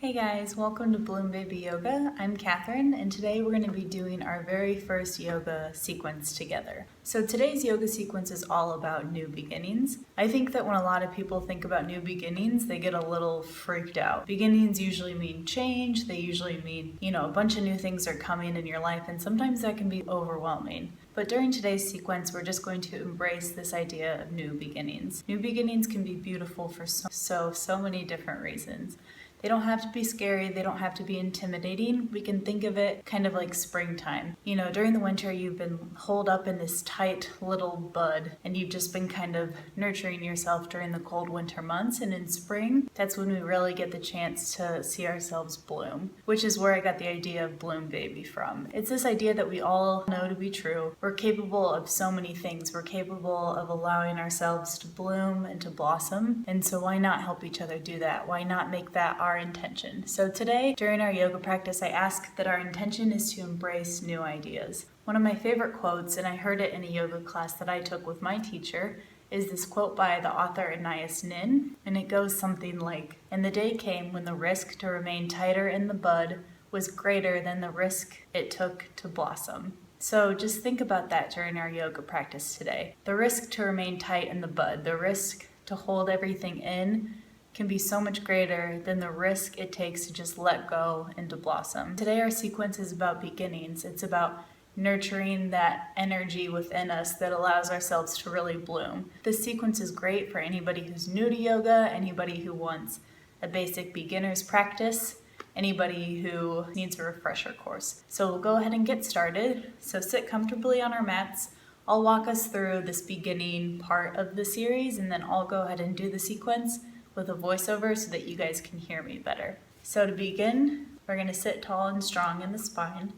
Hey guys, welcome to Bloom Baby Yoga. I'm Catherine, and today we're going to be doing our very first yoga sequence together. So today's yoga sequence is all about new beginnings. I think that when a lot of people think about new beginnings, they get a little freaked out. Beginnings usually mean change. They usually mean, a bunch of new things are coming in your life, and sometimes that can be overwhelming. But during today's sequence, we're just going to embrace this idea of new beginnings. New beginnings can be beautiful for so many different reasons. They don't have to be scary, they don't have to be intimidating. We can think of it kind of like springtime. During the winter, you've been holed up in this tight little bud, and you've just been kind of nurturing yourself during the cold winter months. And in spring, that's when we really get the chance to see ourselves bloom, which is where I got the idea of Bloom Baby from. It's this idea that we all know to be true. We're capable of so many things. We're capable of allowing ourselves to bloom and to blossom. And so why not help each other do that? Why not make that our intention? So today, during our yoga practice, I ask that our intention is to embrace new ideas. One of my favorite quotes, and I heard it in a yoga class that I took with my teacher, is this quote by the author Anais Nin, and it goes something like, "And the day came when the risk to remain tighter in the bud was greater than the risk it took to blossom." So just think about that during our yoga practice today. The risk to remain tight in the bud, the risk to hold everything in, can be so much greater than the risk it takes to just let go and to blossom. Today our sequence is about beginnings. It's about nurturing that energy within us that allows ourselves to really bloom. This sequence is great for anybody who's new to yoga, anybody who wants a basic beginner's practice, anybody who needs a refresher course. So we'll go ahead and get started. So sit comfortably on our mats. I'll walk us through this beginning part of the series, and then I'll go ahead and do the sequence with a voiceover so that you guys can hear me better. So to begin, we're going to sit tall and strong in the spine,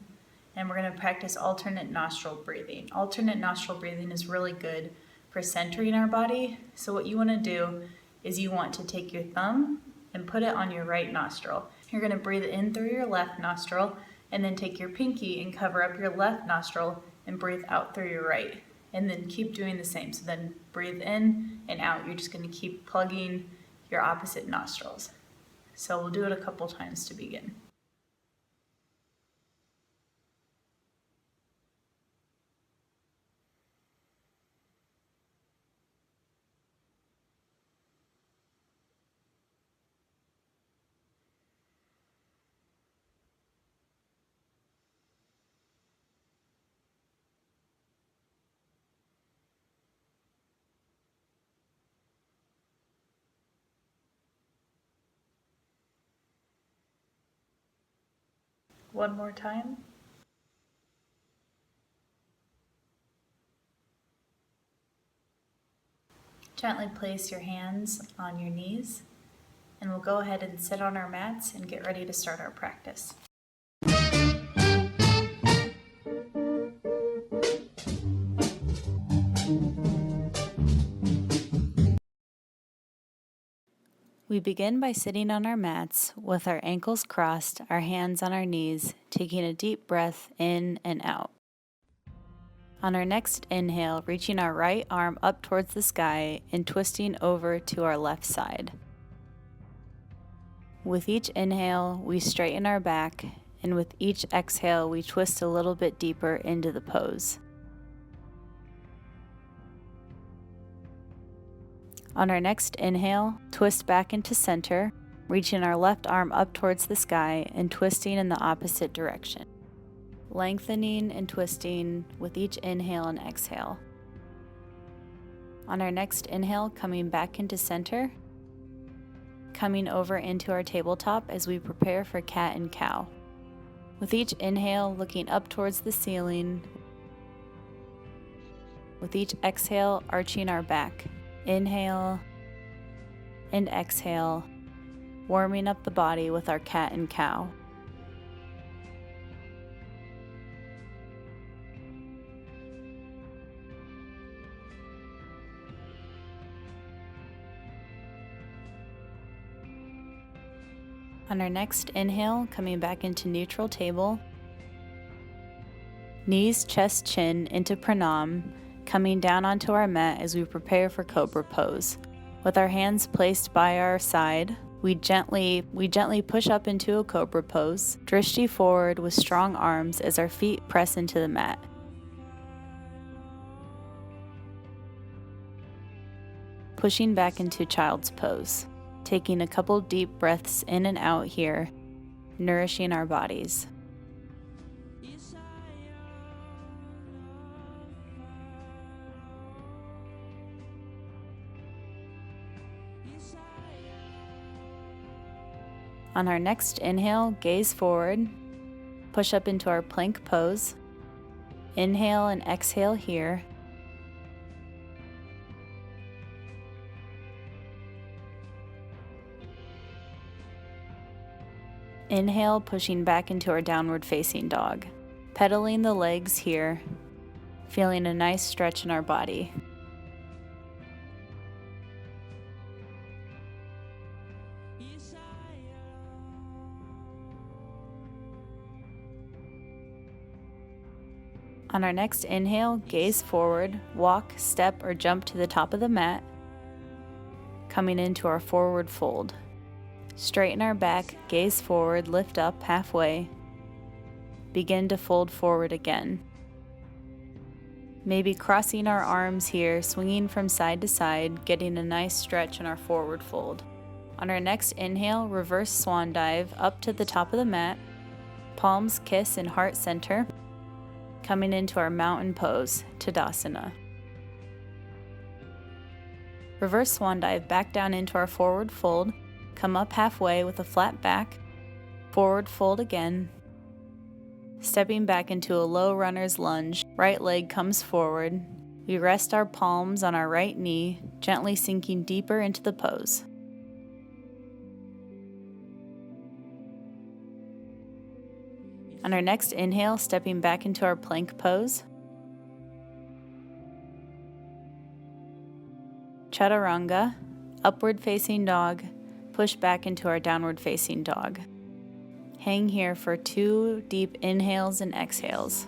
and we're going to practice alternate nostril breathing. Alternate nostril breathing is really good for centering our body. So what you want to do is you want to take your thumb and put it on your right nostril. You're going to breathe in through your left nostril, and then take your pinky and cover up your left nostril and breathe out through your right. And then keep doing the same. So then breathe in and out. You're just going to keep plugging your opposite nostrils. So we'll do it a couple times to begin. One more time. Gently place your hands on your knees, and we'll go ahead and sit on our mats and get ready to start our practice. We begin by sitting on our mats with our ankles crossed, our hands on our knees, taking a deep breath in and out. On our next inhale, reaching our right arm up towards the sky and twisting over to our left side. With each inhale, we straighten our back, and with each exhale, we twist a little bit deeper into the pose. On our next inhale, twist back into center, reaching our left arm up towards the sky and twisting in the opposite direction. Lengthening and twisting with each inhale and exhale. On our next inhale, coming back into center, coming over into our tabletop as we prepare for cat and cow. With each inhale, looking up towards the ceiling. With each exhale, arching our back. Inhale and exhale, warming up the body with our cat and cow. On our next inhale, coming back into neutral table, knees, chest, chin into pranam, coming down onto our mat as we prepare for cobra pose. With our hands placed by our side, We gently push up into a cobra pose, drishti forward with strong arms as our feet press into the mat. Pushing back into child's pose, taking a couple deep breaths in and out here, nourishing our bodies. On our next inhale, gaze forward, push up into our plank pose. Inhale and exhale here. Inhale, pushing back into our downward facing dog. Pedaling the legs here, feeling a nice stretch in our body. On our next inhale, gaze forward, walk, step, or jump to the top of the mat, coming into our forward fold. Straighten our back, gaze forward, lift up halfway. Begin to fold forward again. Maybe crossing our arms here, swinging from side to side, getting a nice stretch in our forward fold. On our next inhale, reverse swan dive up to the top of the mat, palms kiss in heart center, coming into our mountain pose, Tadasana. Reverse swan dive back down into our forward fold, come up halfway with a flat back, forward fold again, stepping back into a low runner's lunge, right leg comes forward. We rest our palms on our right knee, gently sinking deeper into the pose. On our next inhale, stepping back into our plank pose. Chaturanga, upward facing dog, push back into our downward facing dog. Hang here for 2 deep inhales and exhales.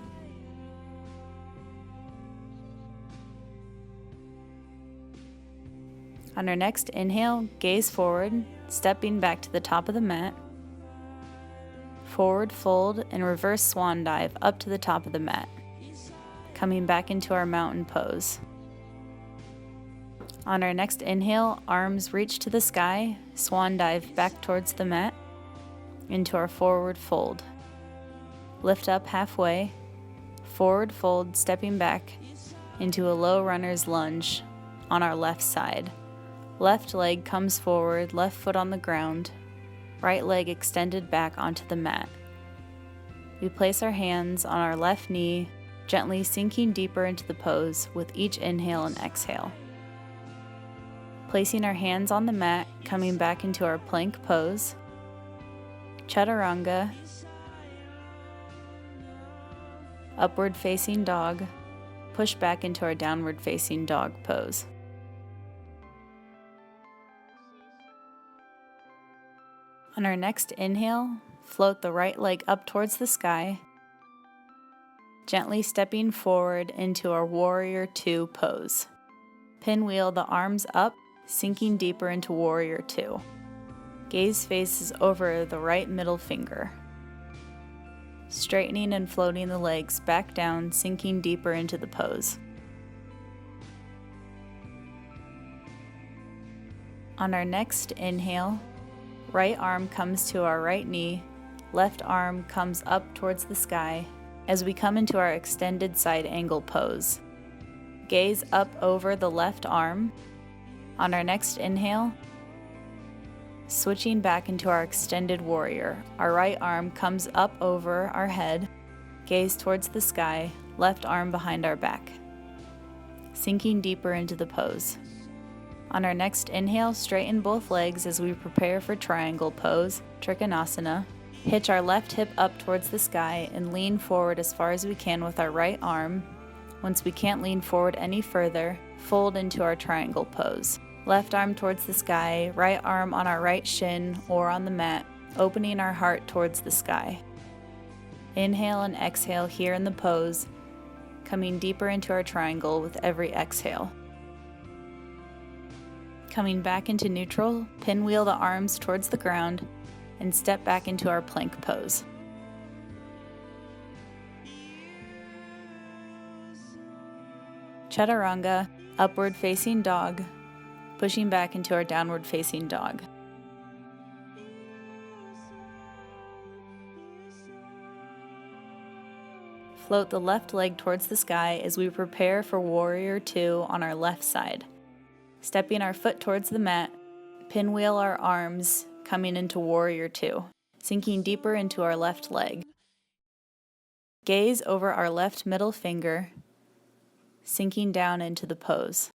On our next inhale, gaze forward, stepping back to the top of the mat. Forward fold and reverse swan dive up to the top of the mat, coming back into our mountain pose. On our next inhale, arms reach to the sky, swan dive back towards the mat, into our forward fold. Lift up halfway, forward fold, stepping back into a low runner's lunge on our left side. Left leg comes forward, left foot on the ground, right leg extended back onto the mat. We place our hands on our left knee, gently sinking deeper into the pose with each inhale and exhale. Placing our hands on the mat, coming back into our plank pose, Chaturanga, upward facing dog, push back into our downward facing dog pose. On our next inhale, float the right leg up towards the sky, gently stepping forward into our Warrior Two pose. Pinwheel the arms up, sinking deeper into Warrior Two. Gaze faces over the right middle finger. Straightening and floating the legs back down, sinking deeper into the pose. On our next inhale, right arm comes to our right knee, left arm comes up towards the sky as we come into our extended side angle pose. Gaze up over the left arm. On our next inhale, switching back into our extended warrior, our right arm comes up over our head, gaze towards the sky, left arm behind our back, sinking deeper into the pose. On our next inhale, straighten both legs as we prepare for triangle pose, Trikonasana. Hitch our left hip up towards the sky and lean forward as far as we can with our right arm. Once we can't lean forward any further, fold into our triangle pose. Left arm towards the sky, right arm on our right shin or on the mat, opening our heart towards the sky. Inhale and exhale here in the pose, coming deeper into our triangle with every exhale. coming back into neutral, pinwheel the arms towards the ground, and step back into our plank pose. Chaturanga, upward facing dog, pushing back into our downward facing dog. Float the left leg towards the sky as we prepare for Warrior 2 on our left side. Stepping our foot towards the mat, pinwheel our arms, coming into Warrior 2, sinking deeper into our left leg. Gaze over our left middle finger, sinking down into the pose.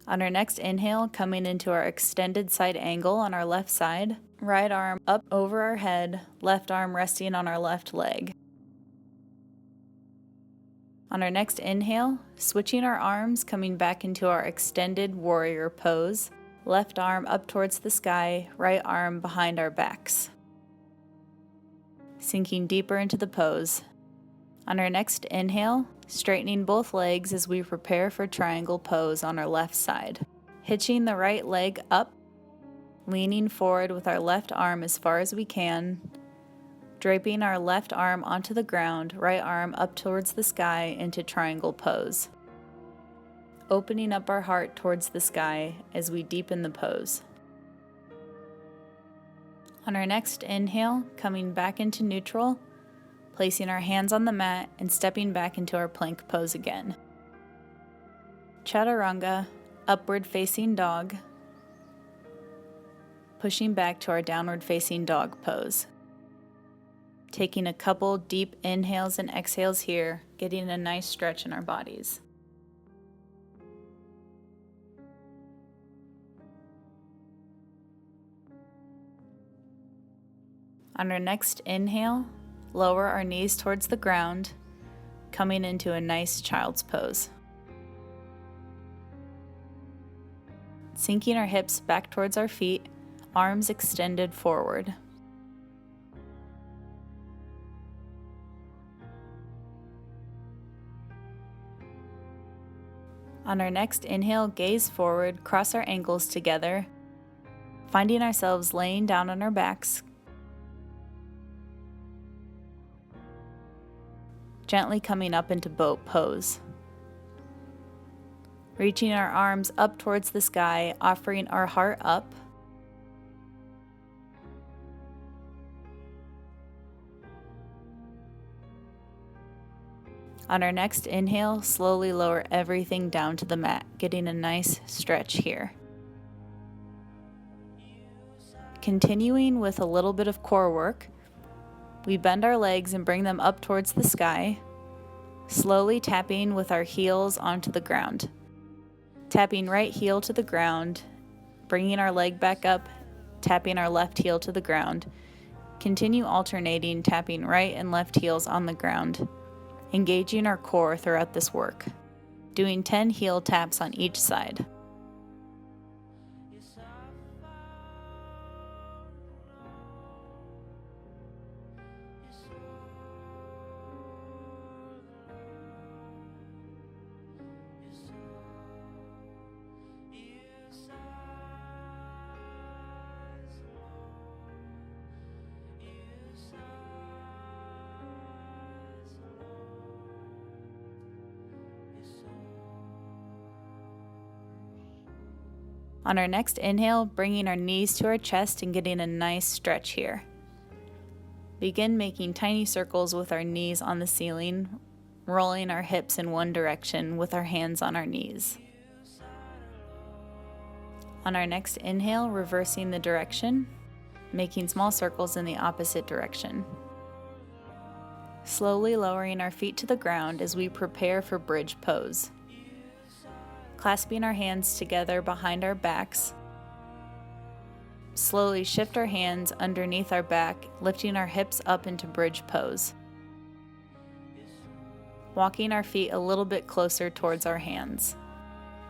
On our next inhale, coming into our extended side angle on our left side, right arm up over our head, left arm resting on our left leg. On our next inhale, switching our arms, coming back into our extended warrior pose, left arm up towards the sky, right arm behind our backs. Sinking deeper into the pose. On our next inhale, straightening both legs as we prepare for triangle pose on our left side. Hitching the right leg up, leaning forward with our left arm as far as we can, draping our left arm onto the ground, right arm up towards the sky into triangle pose. Opening up our heart towards the sky as we deepen the pose. On our next inhale, coming back into neutral, placing our hands on the mat and stepping back into our plank pose again. Chaturanga, upward facing dog, pushing back to our downward facing dog pose. Taking a couple deep inhales and exhales here, getting a nice stretch in our bodies. On our next inhale, lower our knees towards the ground, coming into a nice child's pose. Sinking our hips back towards our feet, arms extended forward. On our next inhale, gaze forward, cross our ankles together, finding ourselves laying down on our backs, gently coming up into boat pose. Reaching our arms up towards the sky, offering our heart up. On our next inhale, slowly lower everything down to the mat, getting a nice stretch here. Continuing with a little bit of core work, we bend our legs and bring them up towards the sky, slowly tapping with our heels onto the ground. Tapping right heel to the ground, bringing our leg back up, tapping our left heel to the ground. Continue alternating, tapping right and left heels on the ground, engaging our core throughout this work. Doing 10 heel taps on each side. On our next inhale, bringing our knees to our chest and getting a nice stretch here. Begin making tiny circles with our knees on the ceiling, rolling our hips in one direction with our hands on our knees. On our next inhale, reversing the direction, making small circles in the opposite direction. Slowly lowering our feet to the ground as we prepare for bridge pose. Clasping our hands together behind our backs. Slowly shift our hands underneath our back, lifting our hips up into bridge pose. Walking our feet a little bit closer towards our hands.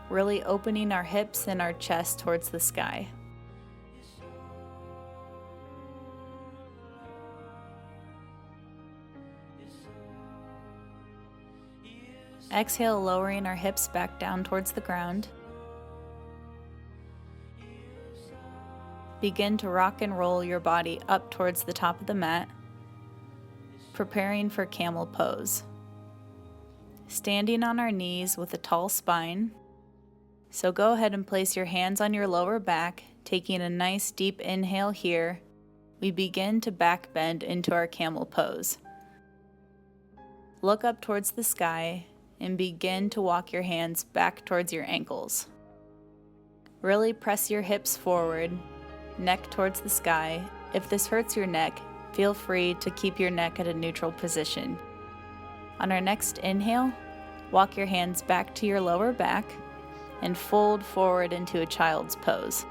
Really opening our hips and our chest towards the sky. Exhale, lowering our hips back down towards the ground. Begin to rock and roll your body up towards the top of the mat, preparing for camel pose. Standing on our knees with a tall spine. So go ahead and place your hands on your lower back, taking a nice deep inhale here. We begin to back bend into our camel pose. Look up towards the sky and begin to walk your hands back towards your ankles. Really press your hips forward, neck towards the sky. If this hurts your neck, feel free to keep your neck at a neutral position. On our next inhale, walk your hands back to your lower back and fold forward into a child's pose.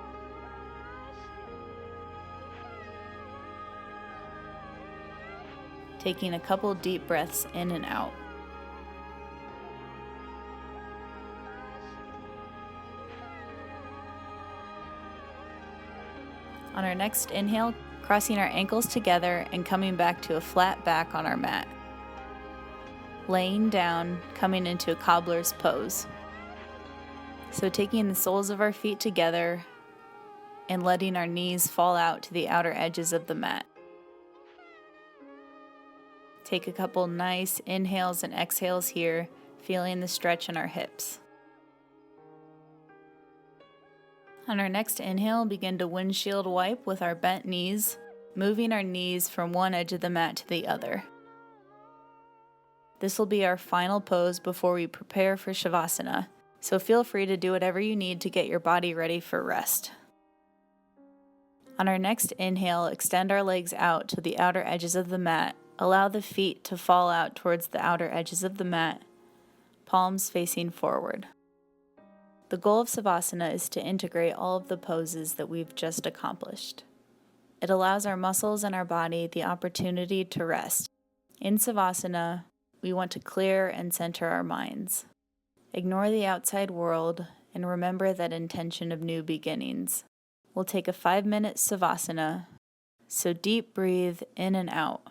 Taking a couple deep breaths in and out. On our next inhale, crossing our ankles together and coming back to a flat back on our mat. Laying down, coming into a cobbler's pose. So taking the soles of our feet together and letting our knees fall out to the outer edges of the mat. Take a couple nice inhales and exhales here, feeling the stretch in our hips. On our next inhale, begin to windshield wipe with our bent knees, moving our knees from one edge of the mat to the other. This will be our final pose before we prepare for Shavasana, so feel free to do whatever you need to get your body ready for rest. On our next inhale, extend our legs out to the outer edges of the mat. Allow the feet to fall out towards the outer edges of the mat, palms facing forward. The goal of Savasana is to integrate all of the poses that we've just accomplished. It allows our muscles and our body the opportunity to rest. In Savasana, we want to clear and center our minds. Ignore the outside world and remember that intention of new beginnings. We'll take a 5-minute Savasana, so deep breathe in and out.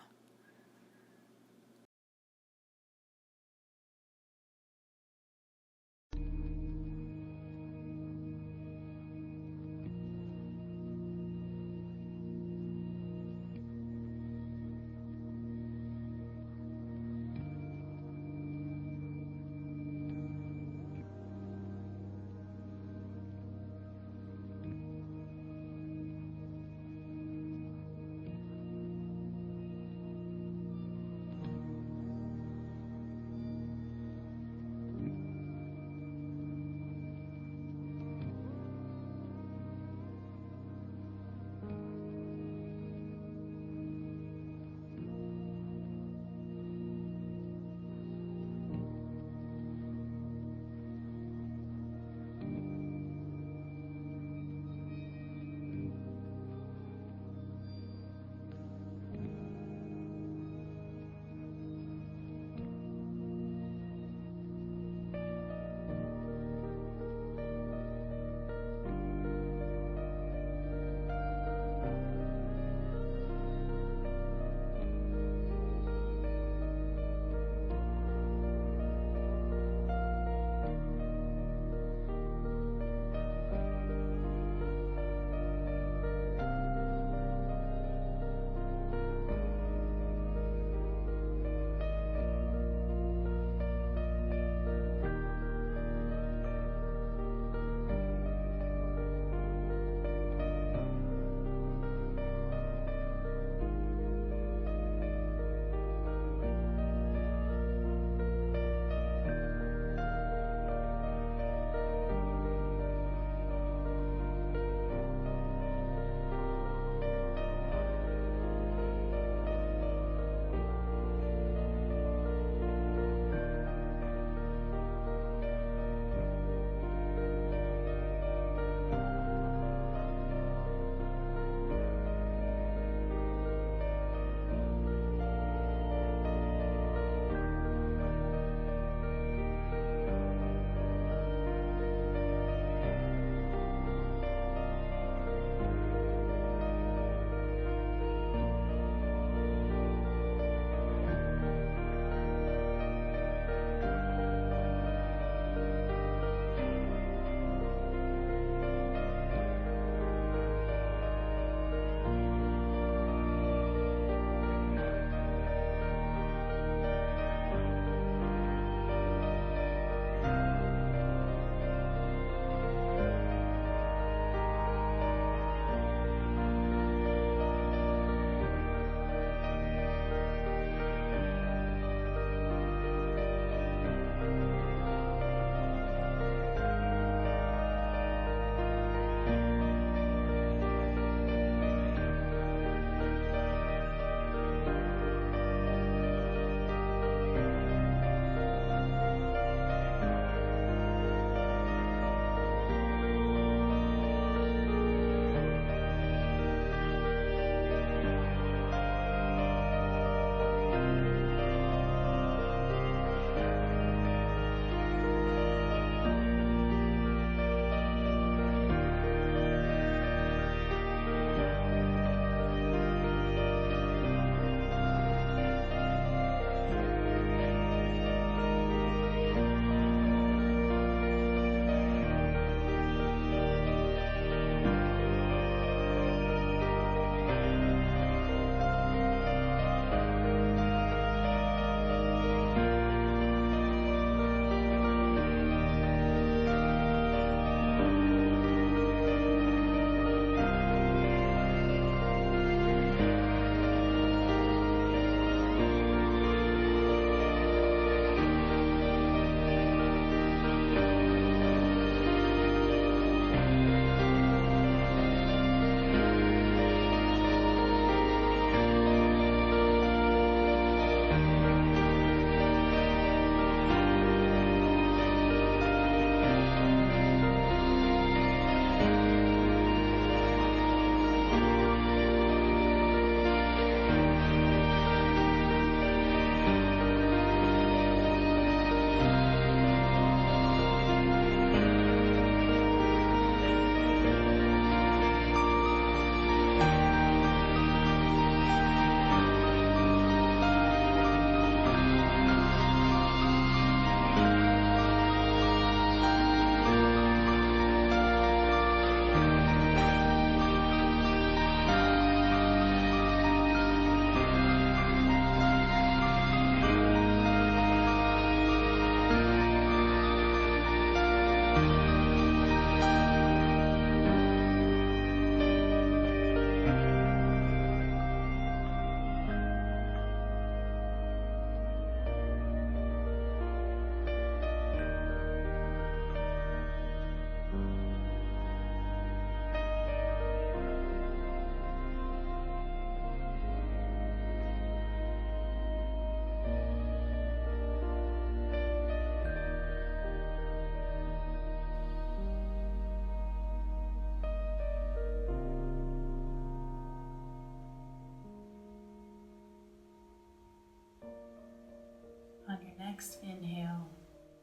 next inhale,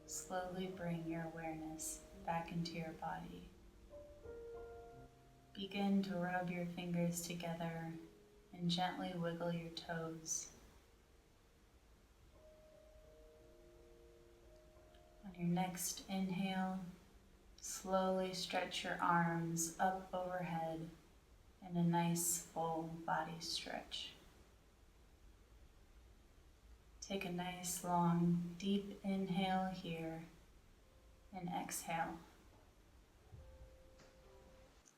slowly bring your awareness back into your body. Begin to rub your fingers together and gently wiggle your toes. On your next inhale, slowly stretch your arms up overhead in a nice full body stretch. Take a nice long deep inhale here and exhale.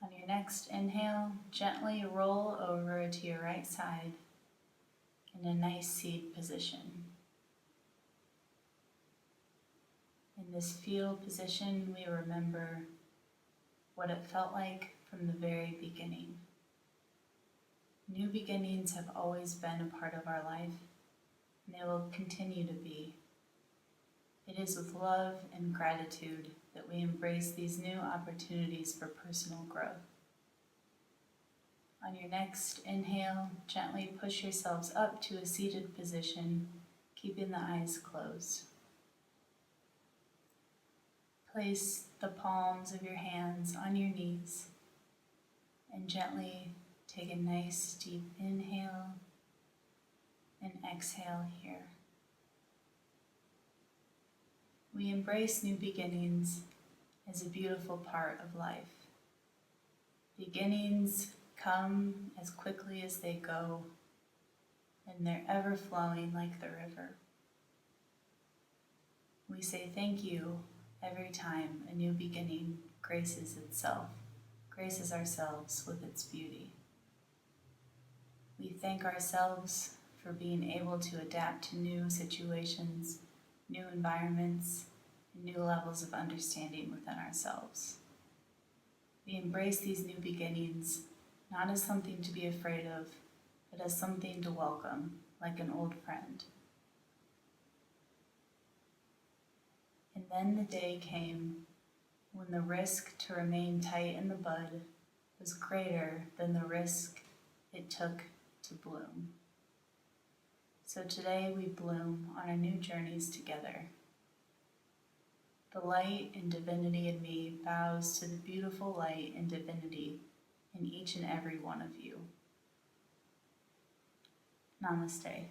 On your next inhale, gently roll over to your right side in a nice seated position. In this fetal position, we remember what it felt like from the very beginning. New beginnings have always been a part of our life, and they will continue to be. It is with love and gratitude that we embrace these new opportunities for personal growth. On your next inhale, gently push yourselves up to a seated position, keeping the eyes closed. Place the palms of your hands on your knees and gently take a nice deep inhale and exhale here. We embrace new beginnings as a beautiful part of life. Beginnings come as quickly as they go, and they're ever flowing like the river. We say thank you every time a new beginning graces ourselves with its beauty. We thank ourselves for being able to adapt to new situations, new environments, and new levels of understanding within ourselves. We embrace these new beginnings not as something to be afraid of, but as something to welcome, like an old friend. And then the day came when the risk to remain tight in the bud was greater than the risk it took to bloom. So today we bloom on our new journeys together. The light and divinity in me bows to the beautiful light and divinity in each and every one of you. Namaste.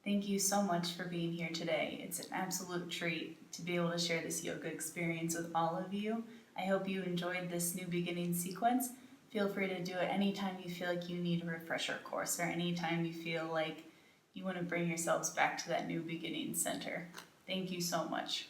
Thank you so much for being here today. It's an absolute treat to be able to share this yoga experience with all of you. I hope you enjoyed this new beginning sequence. Feel free to do it anytime you feel like you need a refresher course or anytime you feel like you want to bring yourselves back to that new beginning center. Thank you so much.